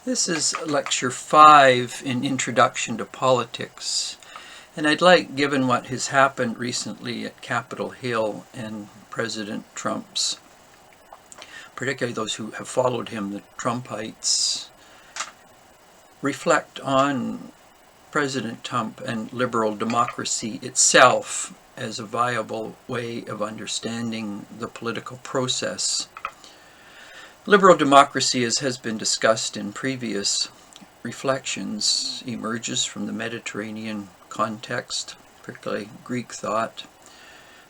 This is lecture 5 in Introduction to Politics, and I'd like, given what has happened recently at Capitol Hill and President Trump's, particularly those who have followed him, the Trumpites, reflect on President Trump and liberal democracy itself as a viable way of understanding the political process. Liberal democracy, as has been discussed in previous reflections, emerges from the Mediterranean context, particularly Greek thought,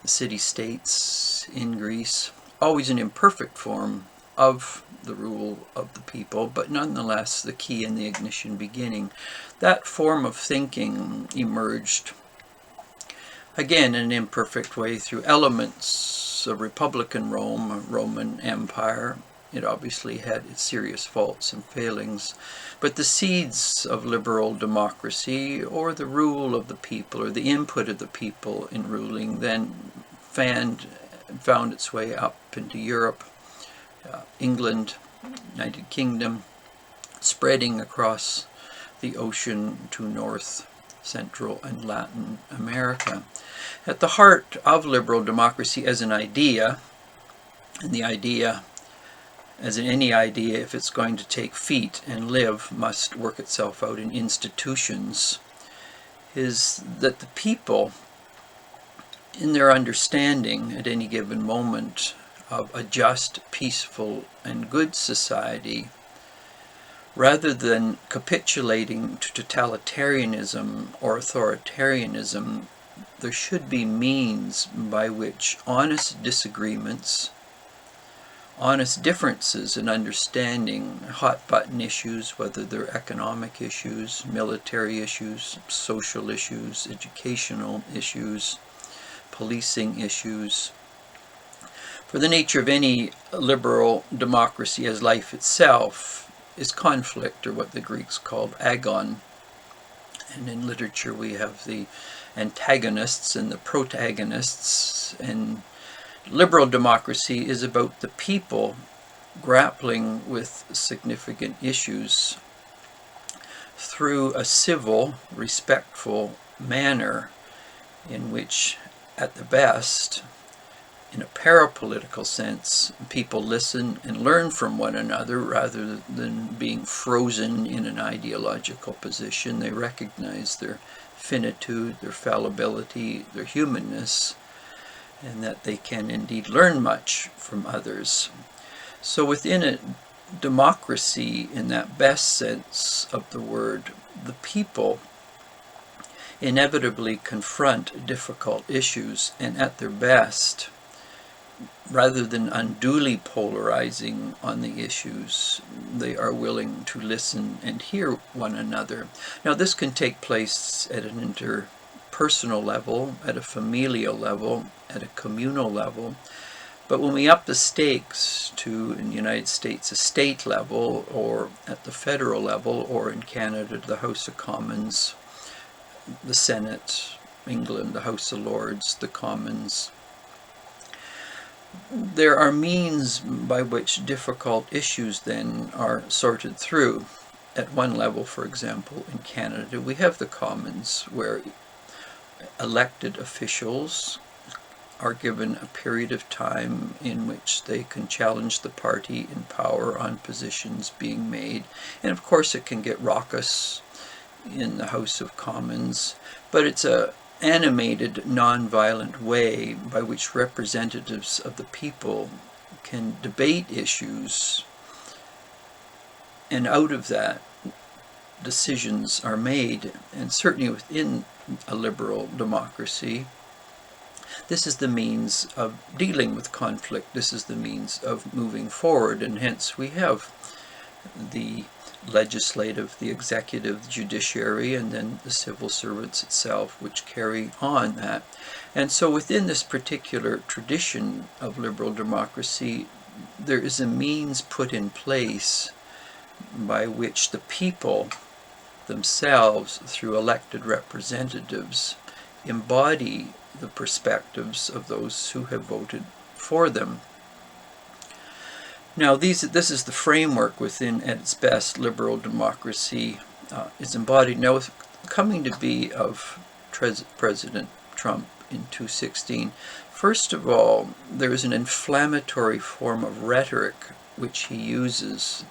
the city-states in Greece, always an imperfect form of the rule of the people, but nonetheless the key and the ignition beginning. That form of thinking emerged, again in an imperfect way, through elements of Republican Rome, a Roman Empire. It obviously had its serious faults and failings, but the seeds of liberal democracy, or the rule of the people, or the input of the people in ruling, then found its way up into Europe, England, United Kingdom, spreading across the ocean to North, Central, and Latin America. At the heart of liberal democracy as an idea, and the idea, as in any idea, if it's going to take feet and live, must work itself out in institutions, is that the people, in their understanding at any given moment of a just, peaceful, and good society, rather than capitulating to totalitarianism or authoritarianism, there should be means by which honest disagreements, honest differences in understanding hot-button issues, whether they're economic issues, military issues, social issues, educational issues, policing issues. For the nature of any liberal democracy, as life itself, is conflict, or what the Greeks called agon. And in literature we have the antagonists and the protagonists, and liberal democracy is about the people grappling with significant issues through a civil, respectful manner in which, at the best, in a parapolitical sense, people listen and learn from one another rather than being frozen in an ideological position. They recognize their finitude, their fallibility, their humanness, and that they can indeed learn much from others. So within a democracy, in that best sense of the word, the people inevitably confront difficult issues, and at their best, rather than unduly polarizing on the issues, they are willing to listen and hear one another. Now, this can take place at an interpersonal level, at a familial level, at a communal level. But when we up the stakes to, in the United States, a state level, or at the federal level, or in Canada, the House of Commons, the Senate, England, the House of Lords, the Commons, there are means by which difficult issues then are sorted through. At one level, for example, in Canada, we have the Commons, where elected officials are given a period of time in which they can challenge the party in power on positions being made. And of course it can get raucous in the House of Commons, but it's a animated, non-violent way by which representatives of the people can debate issues, and out of that decisions are made. And certainly within a liberal democracy, this is the means of dealing with conflict. This is the means of moving forward, and hence we have the legislative, the executive, the judiciary, and then the civil servants itself, which carry on that. And so within this particular tradition of liberal democracy, there is a means put in place by which the people themselves, through elected representatives, embody the perspectives of those who have voted for them. Now, this is the framework within, at its best, liberal democracy is embodied. Now, with coming to be of President Trump in 2016, first of all, there is an inflammatory form of rhetoric which he uses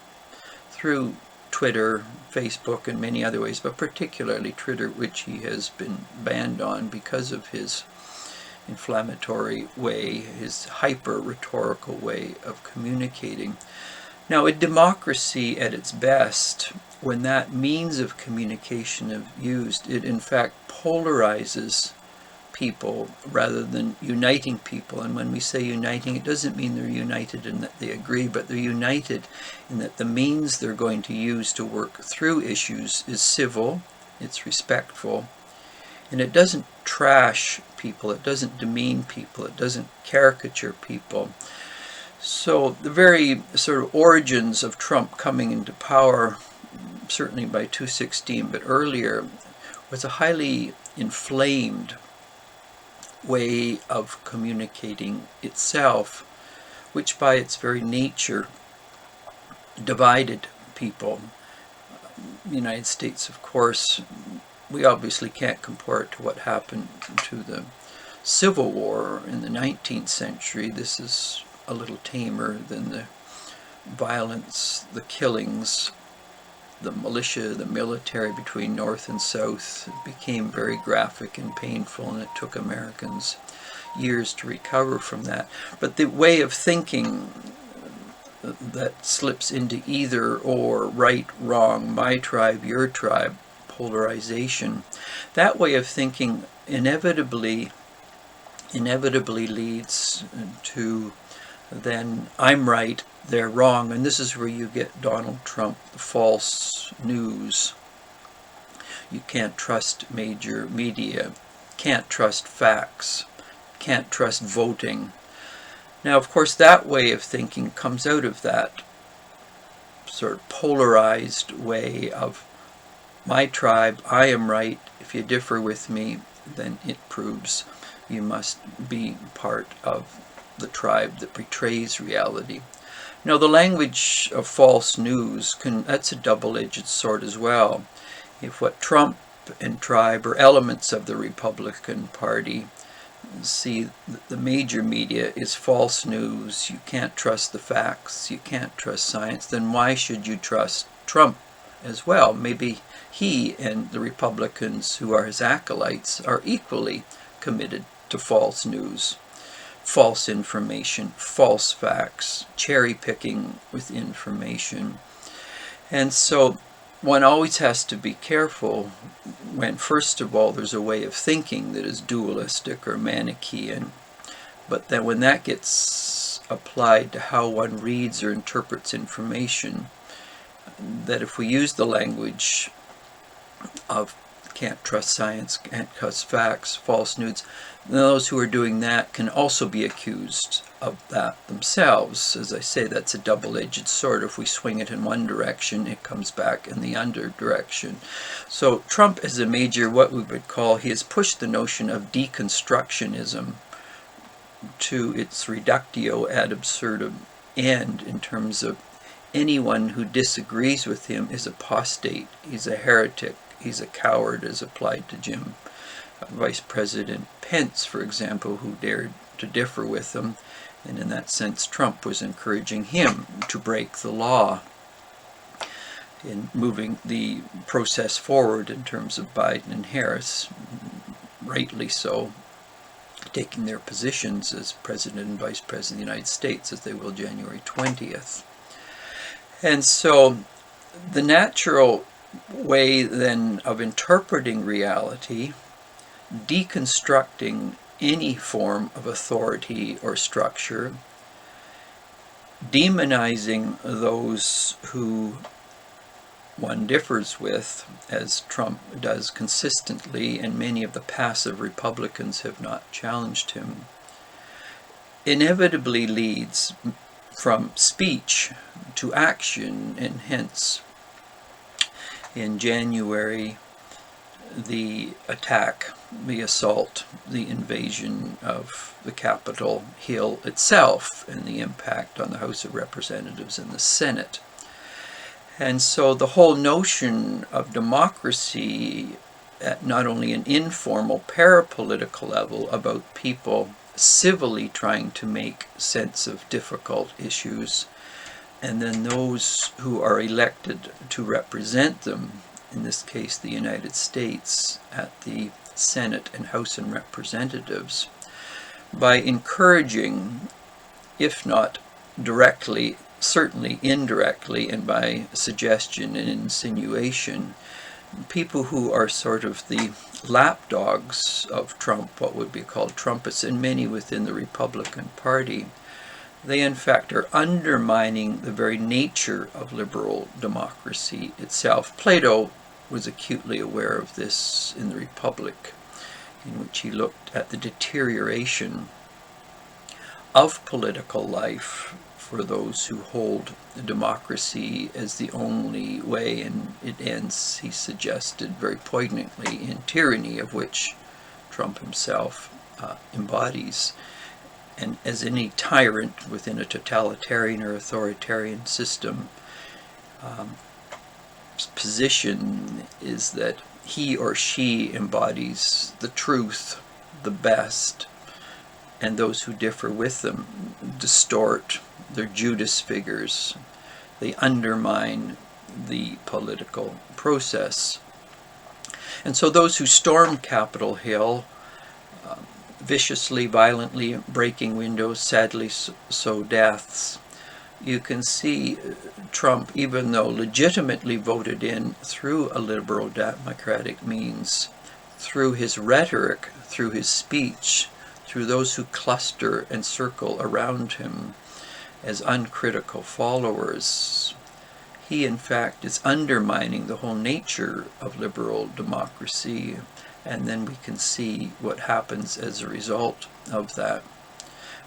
through Twitter, Facebook, and many other ways, but particularly Twitter, which he has been banned on because of his inflammatory way, his hyper-rhetorical way of communicating. Now, a democracy at its best, when that means of communication is used, it in fact polarizes people rather than uniting people. And when we say uniting, it doesn't mean they're united in that they agree, but they're united in that the means they're going to use to work through issues is civil, it's respectful, and it doesn't trash people, it doesn't demean people, it doesn't caricature people. So the very sort of origins of Trump coming into power, certainly by 2016, but earlier, was a highly inflamed way of communicating itself, which by its very nature divided people. The United States, of course, we obviously can't compare it to what happened to the Civil War in the 19th century. This is a little tamer than the violence, the killings, the militia, the military between North and South. It became very graphic and painful, and it took Americans years to recover from that. But the way of thinking that slips into either or, right, wrong, my tribe, your tribe, polarization, that way of thinking inevitably leads to then I'm right, they're wrong, and this is where you get Donald Trump, the false news. You can't trust major media, can't trust facts, can't trust voting. Now, of course, that way of thinking comes out of that sort of polarized way of my tribe, I am right, if you differ with me, then it proves you must be part of the tribe that betrays reality. Now, the language of false news, that's a double-edged sword as well. If what Trump and tribe or elements of the Republican Party see the major media is false news, you can't trust the facts, you can't trust science, then why should you trust Trump as well? Maybe he and the Republicans who are his acolytes are equally committed to false news, false information, false facts, cherry picking with information. And so one always has to be careful when, first of all, there's a way of thinking that is dualistic or Manichaean, but then when that gets applied to how one reads or interprets information, that if we use the language of can't trust science, can't trust facts, false news, those who are doing that can also be accused of that themselves. As I say, that's a double-edged sword. If we swing it in one direction, it comes back in the other direction. So Trump is a major, what we would call, he has pushed the notion of deconstructionism to its reductio ad absurdum end in terms of anyone who disagrees with him is apostate, he's a heretic, he's a coward, as applied to Vice President Pence, for example, who dared to differ with him. And in that sense, Trump was encouraging him to break the law in moving the process forward in terms of Biden and Harris, rightly so, taking their positions as President and Vice President of the United States, as they will January 20th. And so the natural way then of interpreting reality, deconstructing any form of authority or structure, demonizing those who one differs with, as Trump does consistently, and many of the passive Republicans have not challenged him, inevitably leads from speech to action, and hence in January the attack, the assault, the invasion of the Capitol Hill itself and the impact on the House of Representatives and the Senate. And so the whole notion of democracy at not only an informal parapolitical level about people civilly trying to make sense of difficult issues, and then those who are elected to represent them, in this case the United States at the Senate and House of Representatives, by encouraging, if not directly, certainly indirectly, and by suggestion and insinuation, people who are sort of the lapdogs of Trump, what would be called Trumpists, and many within the Republican Party, they in fact are undermining the very nature of liberal democracy itself. Plato was acutely aware of this in the Republic, in which he looked at the deterioration of political life for those who hold democracy as the only way, and it ends, he suggested very poignantly, in tyranny, of which Trump himself embodies. And as any tyrant within a totalitarian or authoritarian system, position is that he or she embodies the truth, the best, and those who differ with them distort. They're Judas figures. They undermine the political process. And so those who stormed Capitol Hill, viciously, violently breaking windows, sadly so deaths, you can see Trump, even though legitimately voted in through a liberal democratic means, through his rhetoric, through his speech, through those who cluster and circle around him as uncritical followers, he in fact is undermining the whole nature of liberal democracy. And then we can see what happens as a result of that.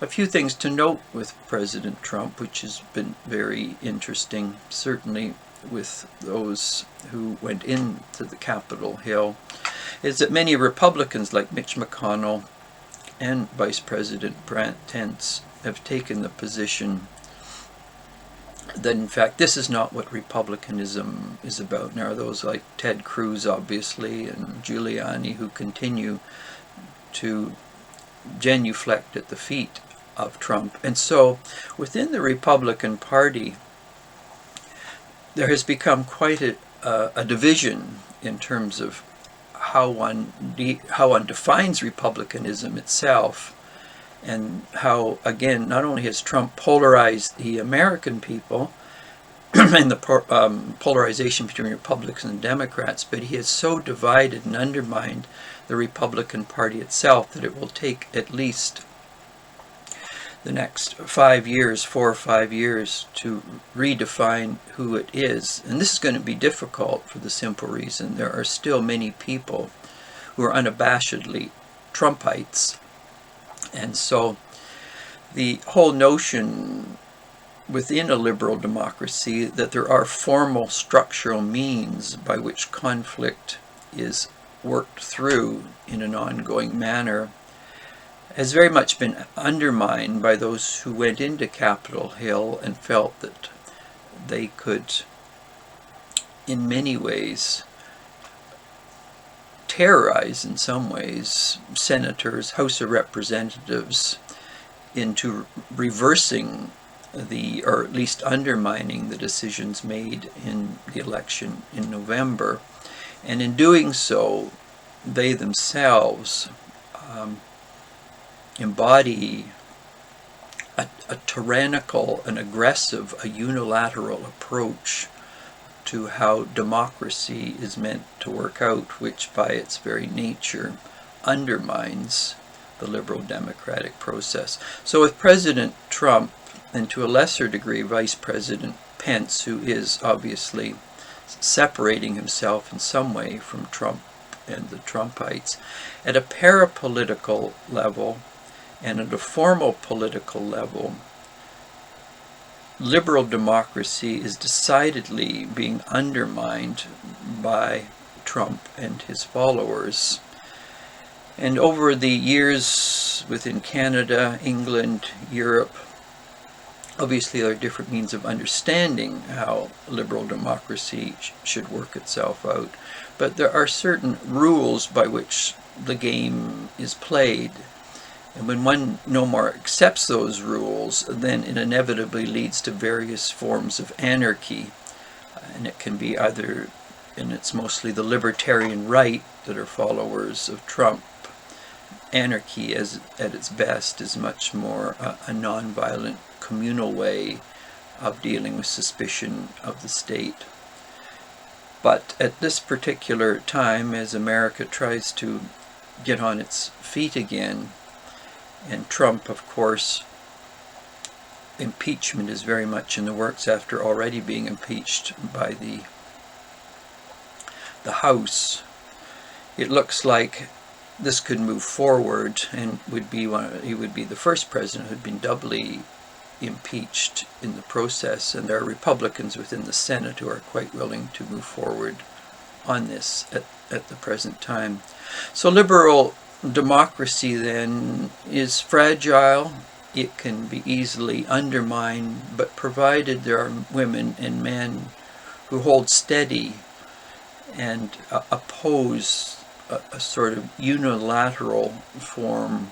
A few things to note with President Trump, which has been very interesting, certainly with those who went into the Capitol Hill, is that many Republicans like Mitch McConnell and Vice President Brant Pence have taken the position that in fact this is not what republicanism is about. Now those like Ted Cruz obviously and Giuliani who continue to genuflect at the feet of Trump. And so within the Republican Party there has become quite a division in terms of how one defines republicanism itself, and how, again, not only has Trump polarized the American people and the polarization between Republicans and Democrats, but he has so divided and undermined the Republican Party itself that it will take at least the next 5 years, 4 or 5 years, to redefine who it is. And this is going to be difficult for the simple reason there are still many people who are unabashedly Trumpites. And so the whole notion within a liberal democracy that there are formal structural means by which conflict is worked through in an ongoing manner has very much been undermined by those who went into Capitol Hill and felt that they could, in many ways, terrorize, in some ways, senators, House of Representatives into reversing or at least undermining the decisions made in the election in November. And in doing so, they themselves embody a tyrannical, an aggressive, a unilateral approach to how democracy is meant to work out, which by its very nature undermines the liberal democratic process. So with President Trump, and to a lesser degree Vice President Pence, who is obviously separating himself in some way from Trump and the Trumpites, at a parapolitical level and at a formal political level, liberal democracy is decidedly being undermined by Trump and his followers. And over the years within Canada, England, Europe, obviously there are different means of understanding how liberal democracy should work itself out. But there are certain rules by which the game is played. And when one no more accepts those rules, then it inevitably leads to various forms of anarchy. And it can be either, and it's mostly the libertarian right that are followers of Trump. Anarchy, at its best, is much more a non-violent communal way of dealing with suspicion of the state. But at this particular time, as America tries to get on its feet again, and Trump, of course, impeachment is very much in the works after already being impeached by the House. It looks like this could move forward and he would be the first president who had been doubly impeached in the process, and there are Republicans within the Senate who are quite willing to move forward on this at the present time. So liberal democracy then is fragile. It can be easily undermined, but provided there are women and men who hold steady and oppose a sort of unilateral form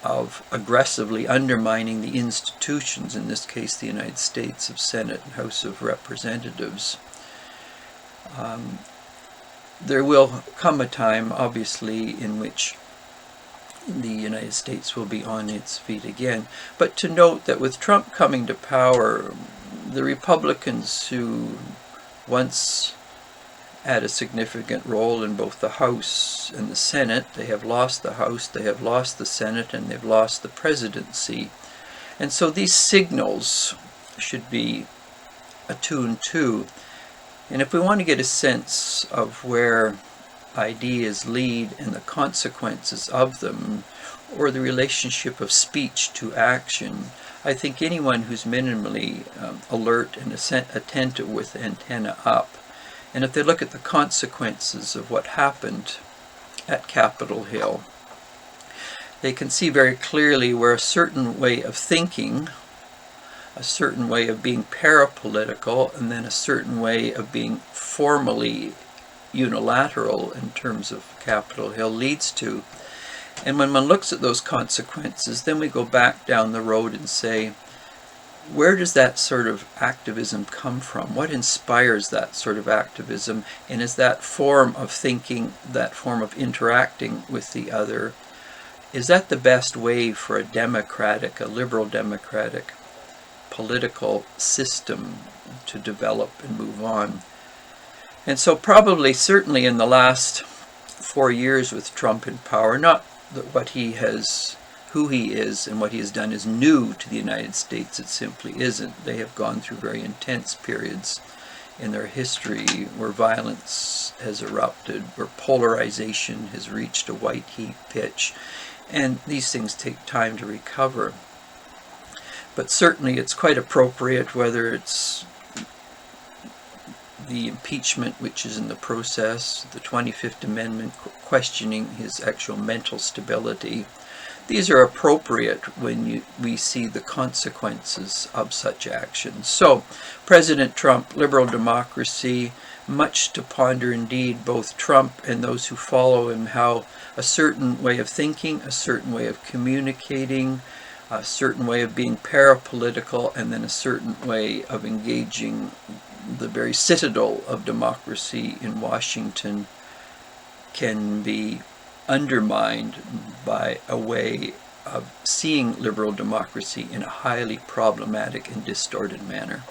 of aggressively undermining the institutions, in this case the United States of Senate and House of Representatives. There will come a time, obviously, in which the United States will be on its feet again. But to note that with Trump coming to power, the Republicans who once had a significant role in both the House and the Senate, they have lost the House, they have lost the Senate, and they've lost the presidency. And so these signals should be attuned to. And if we want to get a sense of where ideas lead and the consequences of them, or the relationship of speech to action, I think anyone who's minimally alert and attentive with the antenna up, and if they look at the consequences of what happened at Capitol Hill, they can see very clearly where a certain way of thinking, a certain way of being parapolitical, and then a certain way of being formally unilateral in terms of Capitol Hill leads to. And when one looks at those consequences, then we go back down the road and say, where does that sort of activism come from? What inspires that sort of activism? And is that form of thinking, that form of interacting with the other, is that the best way for a liberal democratic political system to develop and move on? And so probably, certainly in the last 4 years with Trump in power, not that who he is and what he has done is new to the United States. It simply isn't. They have gone through very intense periods in their history where violence has erupted, where polarization has reached a white heat pitch, and these things take time to recover. But certainly it's quite appropriate, whether it's the impeachment which is in the process, the 25th Amendment questioning his actual mental stability. These are appropriate when we see the consequences of such actions. So, President Trump, liberal democracy, much to ponder indeed, both Trump and those who follow him, how a certain way of thinking, a certain way of communicating, a certain way of being parapolitical, and then a certain way of engaging the very citadel of democracy in Washington can be undermined by a way of seeing liberal democracy in a highly problematic and distorted manner.